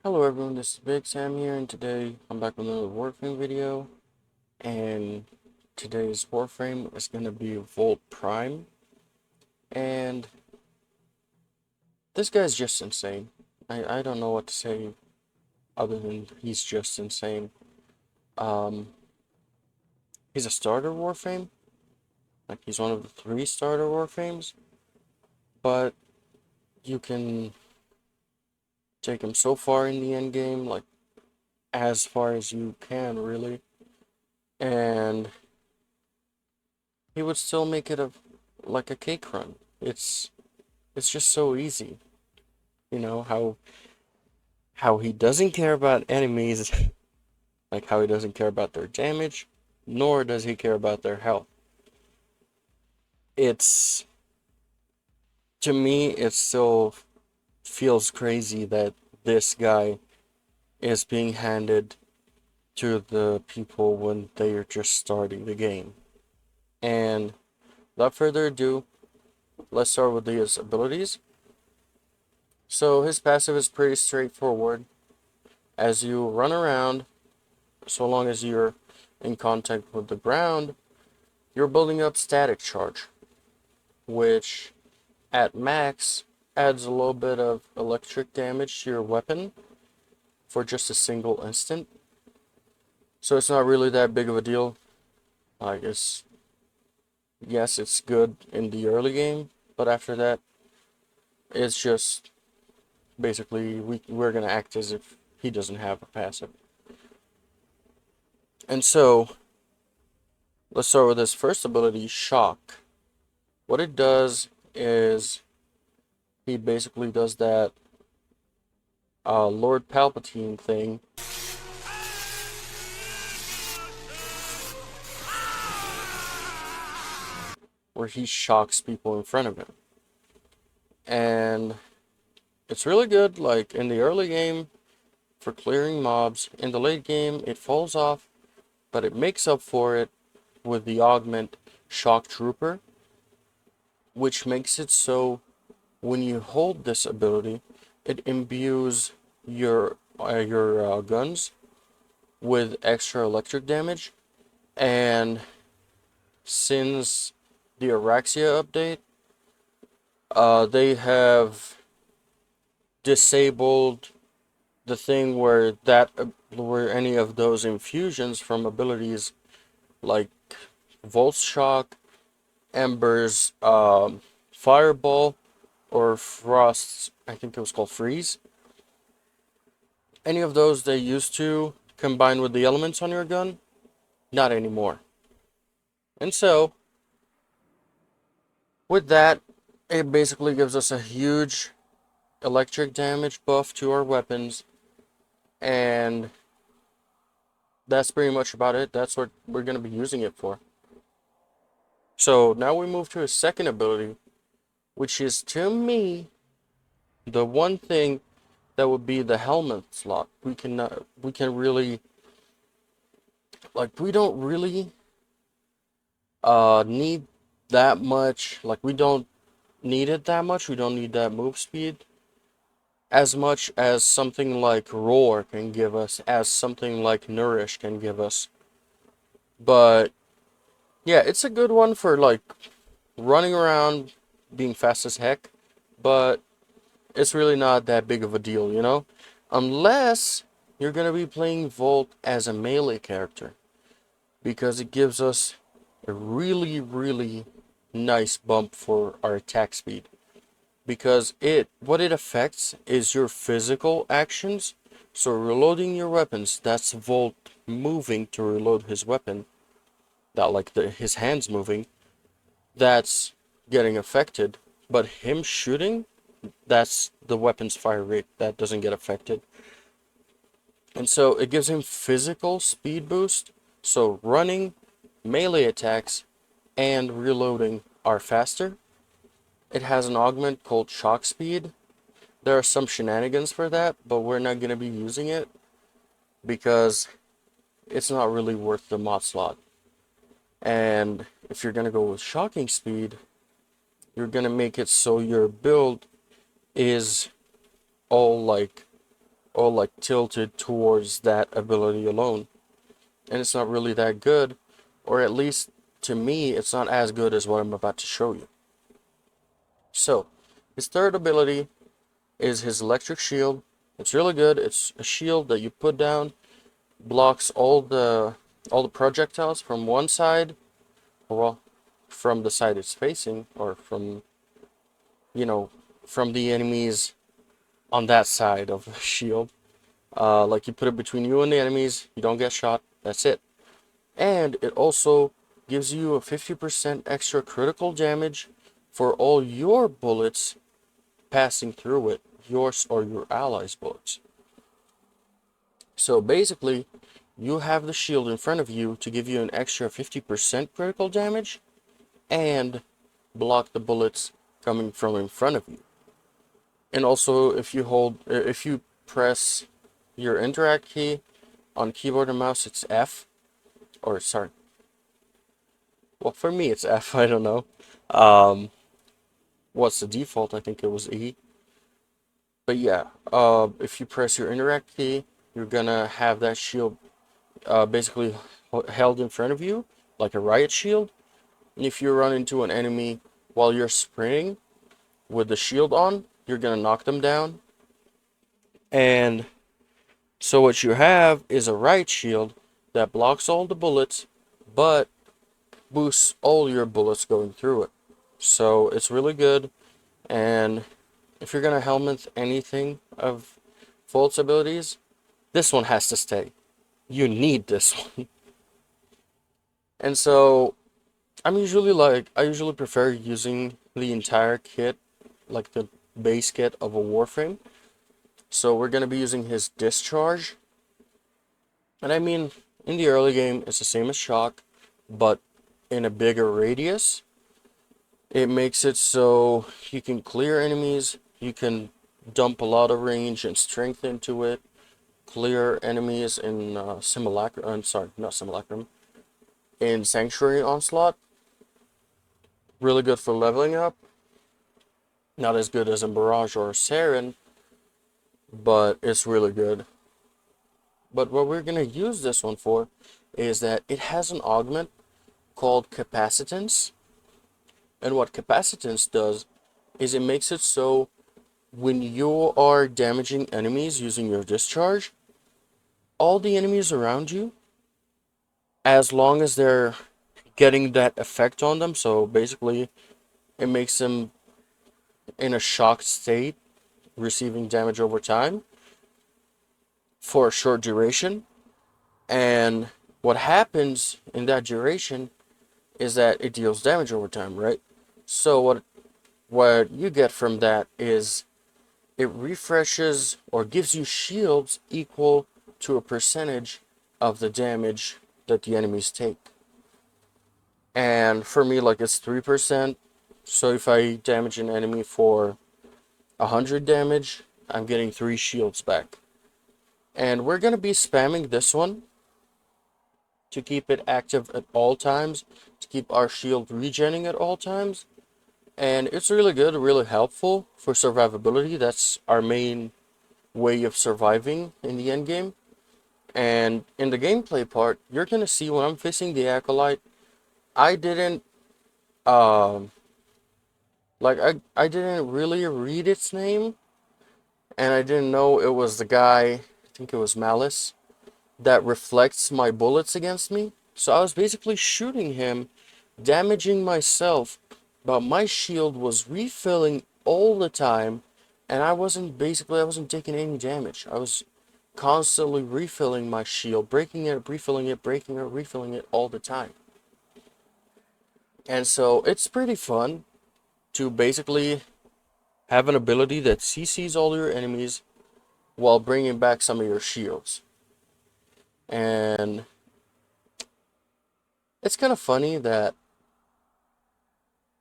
Hello everyone, this is Big Sam here, and today I'm back with another Warframe video, and today's Warframe is going to be Volt Prime, and this guy's just insane. I don't know what to say other than he's just insane. Um, he's a starter Warframe, like he's one of the 3 starter Warframes, but you can take him so far in the end game, like as far as you can really, and he would still make it like a cake run. It's just so easy. You know how he doesn't care about enemies, like how he doesn't care about their damage, nor does he care about their health. It's to me it still feels crazy that this guy is being handed to the people when they are just starting the game. And without further ado, let's start with his abilities. So his passive is pretty straightforward. As you run around, so long as you're in contact with the ground, you're building up static charge, which at max adds a little bit of electric damage to your weapon for just a single instant. So it's not really that big of a deal. I guess, yes, it's good in the early game, but after that, it's just basically we're gonna act as if he doesn't have a passive. And so, let's start with his first ability, Shock. What it does is he basically does that Lord Palpatine thing where he shocks people in front of him. And it's really good, like in the early game for clearing mobs. In the late game, it falls off, but it makes up for it with the augment Shock Trooper, which makes it so when you hold this ability, it imbues your guns with extra electric damage. And since the Araxia update, they have disabled the thing where any of those infusions from abilities like Volt Shock, Embers, Fireball, or Frost's, I think it was called Freeze. Any of those they used to combine with the elements on your gun, not anymore. And so, with that, it basically gives us a huge electric damage buff to our weapons, and that's pretty much about it. That's what we're going to be using it for. So now we move to a second ability, which is, to me, the one thing that would be the helmet slot. We can really, like, we don't really need that much, like, we don't need it that much. We don't need that move speed as much as something like Roar can give us, as something like Nourish can give us. But yeah, it's a good one for like running around being fast as heck, but it's really not that big of a deal, you know? Unless you're gonna be playing Volt as a melee character, because it gives us a really, really nice bump for our attack speed. Because what it affects is your physical actions. So reloading your weapons, that's Volt moving to reload his weapon. That like his hands moving, that's getting affected. But him shooting, that's the weapon's fire rate that doesn't get affected. And so it gives him physical speed boost. So running, melee attacks, and reloading are faster. It has an augment called Shock Speed. There are some shenanigans for that, but we're not going to be using it because it's not really worth the mod slot. And if you're going to go with Shocking Speed, you're going to make it so your build is all like or like tilted towards that ability alone. And it's not really that good, or at least to me, it's not as good as what I'm about to show you. So, his third ability is his electric shield. It's really good. It's a shield that you put down, blocks all the projectiles from one side, or well, from the side it's facing, or from, you know, from the enemies on that side of the shield. Like you put it between you and the enemies, you don't get shot. That's it. And it also gives you a 50% extra critical damage for all your bullets passing through it, yours or your allies' bullets. So basically, you have the shield in front of you to give you an extra 50% critical damage and block the bullets coming from in front of you. And also, if you press your interact key on keyboard and mouse, it's F, or sorry. Well, for me, it's F. I don't know. What's the default? I think it was E. But yeah, if you press your interact key, you're gonna have that shield basically held in front of you, like a riot shield. And if you run into an enemy while you're sprinting with the shield on, you're gonna knock them down. And so what you have is a riot shield that blocks all the bullets, but boosts all your bullets going through it. So it's really good. And if you're gonna helmet anything of Volt's abilities, this one has to stay. You need this one. And so I usually prefer using the entire kit, like the base kit of a Warframe. So we're gonna be using his discharge. And I mean, in the early game, it's the same as shock, but in a bigger radius. It makes it so you can clear enemies, you can dump a lot of range and strength into it, clear enemies in Simulacrum, I'm sorry, not Simulacrum, in Sanctuary Onslaught. Really good for leveling up. Not as good as in Barrage or Saren, but it's really good. But what we're going to use this one for is that it has an augment called Capacitance. And what Capacitance does is it makes it so when you are damaging enemies using your discharge, all the enemies around you, as long as they're getting that effect on them, so basically it makes them in a shocked state, receiving damage over time for a short duration. And what happens in that duration is that it deals damage over time, right? So what you get from that is it refreshes or gives you shields equal to a percentage of the damage that the enemies take. And for me, like, it's 3%. So if I damage an enemy for 100 damage, I'm getting 3 shields back. And we're going to be spamming this one to keep it active at all times, to keep our shield regenerating at all times. And it's really good, really helpful for survivability. That's our main way of surviving in the end game. And in the gameplay part, you're gonna see when I'm facing the Acolyte, I didn't I didn't really read its name, and I didn't know it was the guy, I think it was Malice, that reflects my bullets against me. So I was basically shooting him, damaging myself, but my shield was refilling all the time, and I wasn't taking any damage. I was constantly refilling my shield, breaking it, refilling it, breaking it, refilling it all the time. And so it's pretty fun to basically have an ability that CCs all your enemies while bringing back some of your shields. And it's kind of funny that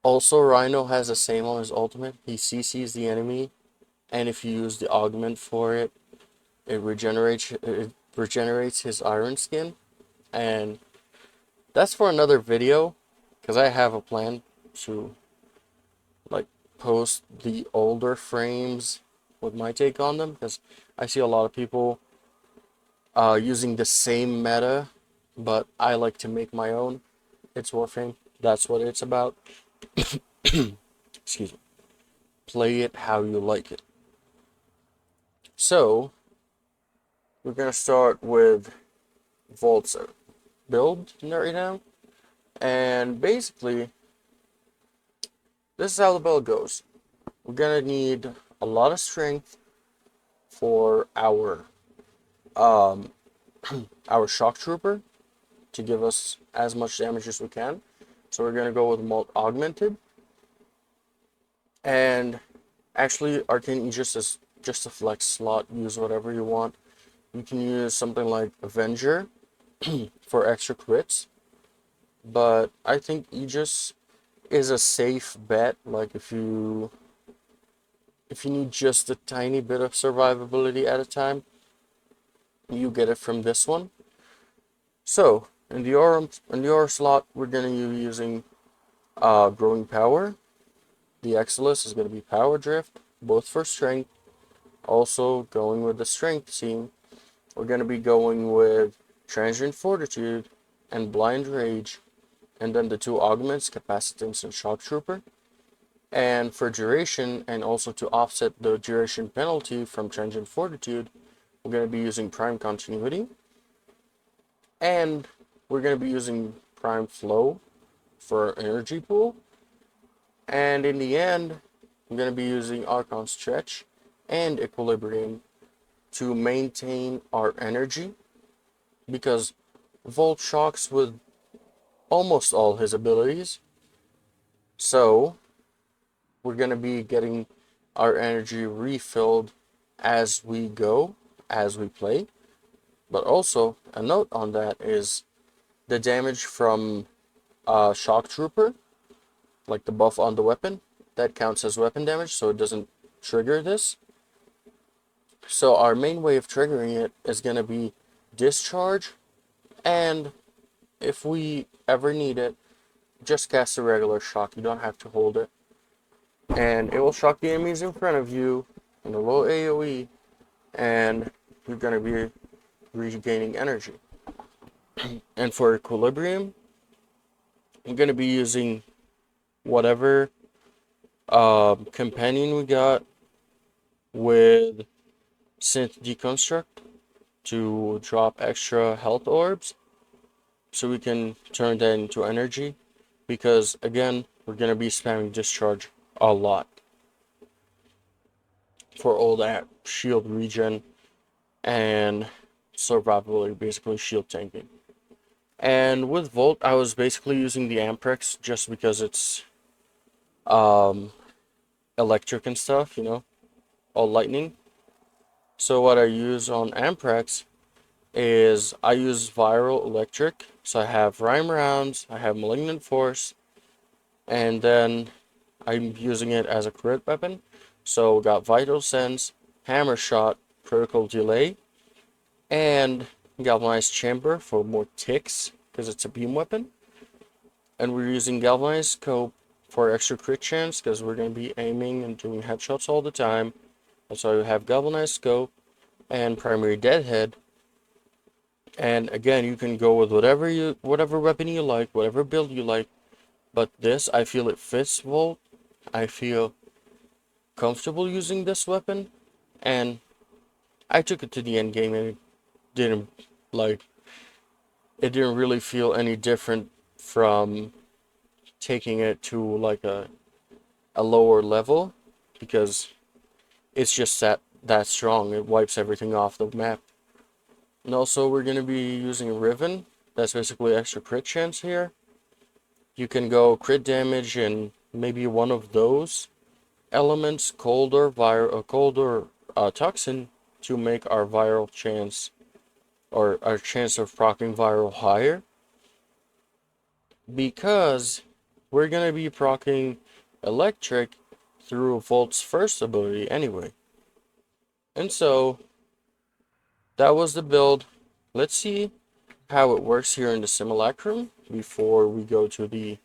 also Rhino has the same on his ultimate. He CCs the enemy, and if you use the augment for it, it regenerates his iron skin. And that's for another video, because I have a plan to like post the older frames with my take on them, because I see a lot of people using the same meta, but I like to make my own. It's Warframe. That's what it's about. Excuse me. Play it how you like it. So, we're going to start with Vault's build right now. And basically, this is how the build goes. We're going to need a lot of strength for um, our shock trooper to give us as much damage as we can. So we're going to go with Malt Augmented. And actually, Arcane Aegis is just a flex slot. Use whatever you want. You can use something like Avenger for extra crits. But I think Aegis is a safe bet. Like if you need just a tiny bit of survivability at a time, you get it from this one. So in the aura slot, we're gonna be using growing power. The Exilus is gonna be power drift, both for strength. Also going with the strength team, we're gonna be going with transient fortitude and blind rage, and then the two augments, capacitance and shock trooper. And for duration, and also to offset the duration penalty from transient fortitude, we're going to be using prime continuity. And we're going to be using prime flow for energy pool. And in the end, I'm going to be using Archon stretch and equilibrium to maintain our energy, because Volt shocks with almost all his abilities. So we're going to be getting our energy refilled as we go, as we play. But also, a note on that is the damage from Shock Trooper, like the buff on the weapon, that counts as weapon damage, so it doesn't trigger this. So our main way of triggering it is going to be Discharge, and if we ever need it, just cast a regular shock. You don't have to hold it. And it will shock the enemies in front of you in a low AoE, and you're going to be regaining energy. And for equilibrium, I'm going to be using whatever companion we got with Synth Deconstruct to drop extra health orbs, so we can turn that into energy, because again, we're going to be spamming Discharge a lot for all that shield regen and survivability, basically shield tanking. And with Volt, I was basically using the Amprex just because it's electric and stuff, all lightning. So what I use on Amprex is I use Viral Electric. So I have Rhyme Rounds, I have Malignant Force, and then I'm using it as a crit weapon. So got Vital Sense, Hammer Shot, Critical Delay, and Galvanized Chamber for more ticks, because it's a beam weapon. And we're using Galvanized Scope for extra crit chance, because we're going to be aiming and doing headshots all the time. That's why we have Galvanized Scope and Primary Deadhead. And again, you can go with whatever weapon you like, whatever build you like. But this, I feel it fits Volt. I feel comfortable using this weapon, and I took it to the end game, and didn't it didn't really feel any different from taking it to like a lower level, because it's just that strong. It wipes everything off the map. And also we're going to be using Riven. That's basically extra crit chance here. You can go crit damage and maybe one of those elements, cold or toxin, to make our viral chance, or our chance of proccing viral, higher, because we're going to be proccing electric through Volt's first ability anyway. And so that was the build. Let's see how it works here in the simulacrum before we go to the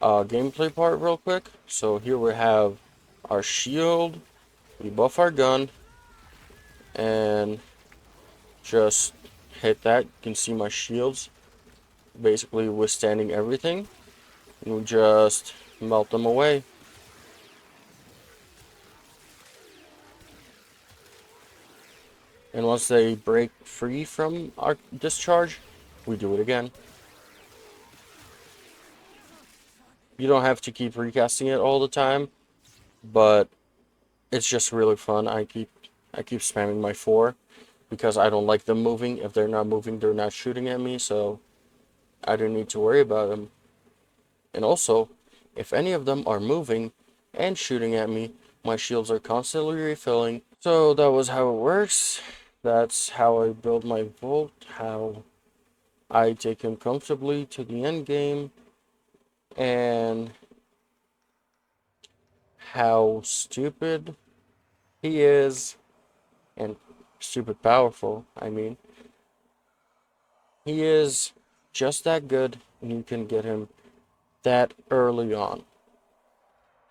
gameplay part real quick. So here we have our shield, We buff our gun and just hit that. You can see my shields basically withstanding everything. And we just melt them away. And once they break free from our discharge, we do it again. You don't have to keep recasting it all the time, but it's just really fun. I keep spamming my 4 because I don't like them moving. If they're not moving, they're not shooting at me, so I don't need to worry about them. And also, if any of them are moving and shooting at me, my shields are constantly refilling. So that was how it works. That's how I build my Volt, how I take him comfortably to the end game, and how stupid he is, and stupid powerful, I mean. He is just that good, and you can get him that early on.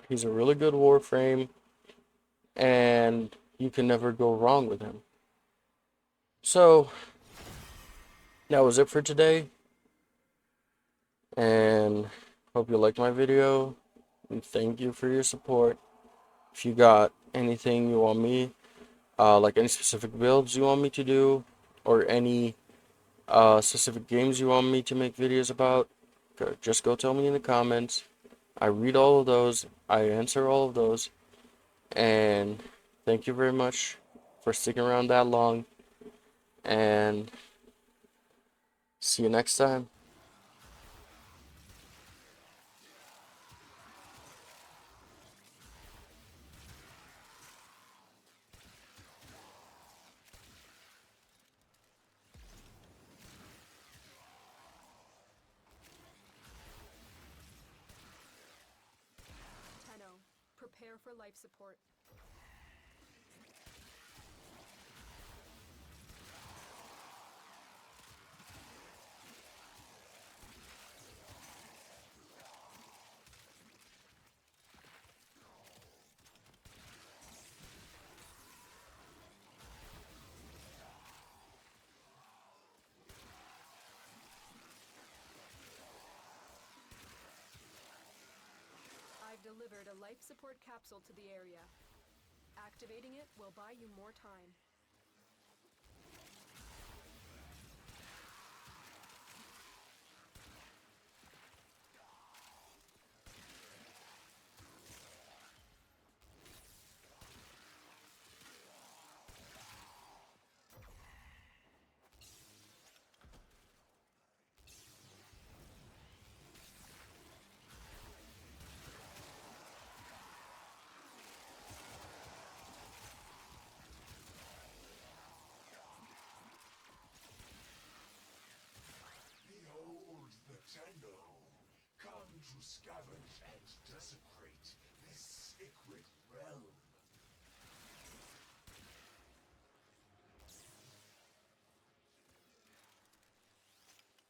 He's a really good Warframe, and you can never go wrong with him. So, that was it for today, and hope you liked my video, and thank you for your support. If you got anything you want me, like any specific builds you want me to do, or any specific games you want me to make videos about, just go tell me in the comments. I read all of those, I answer all of those, and thank you very much for sticking around that long, and see you next time. Prepare for life support. I've delivered a life support capsule to the area. Activating it will buy you more time. Behold the Tango, come to scavenge and desecrate this sacred realm.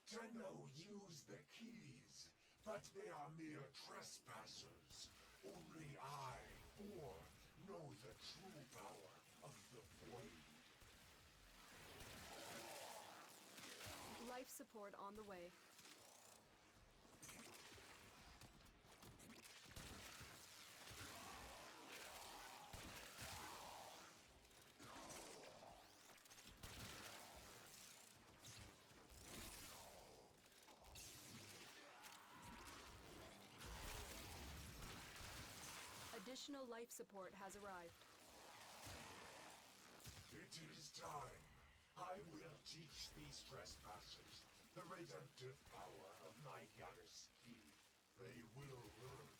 Tango use the keys, but they are mere trespassers. Only I, Four, know the true power of the Void. Life support on the way. Additional life support has arrived. It is time. I will teach these trespassers the redemptive power of my Yaris key. They will learn.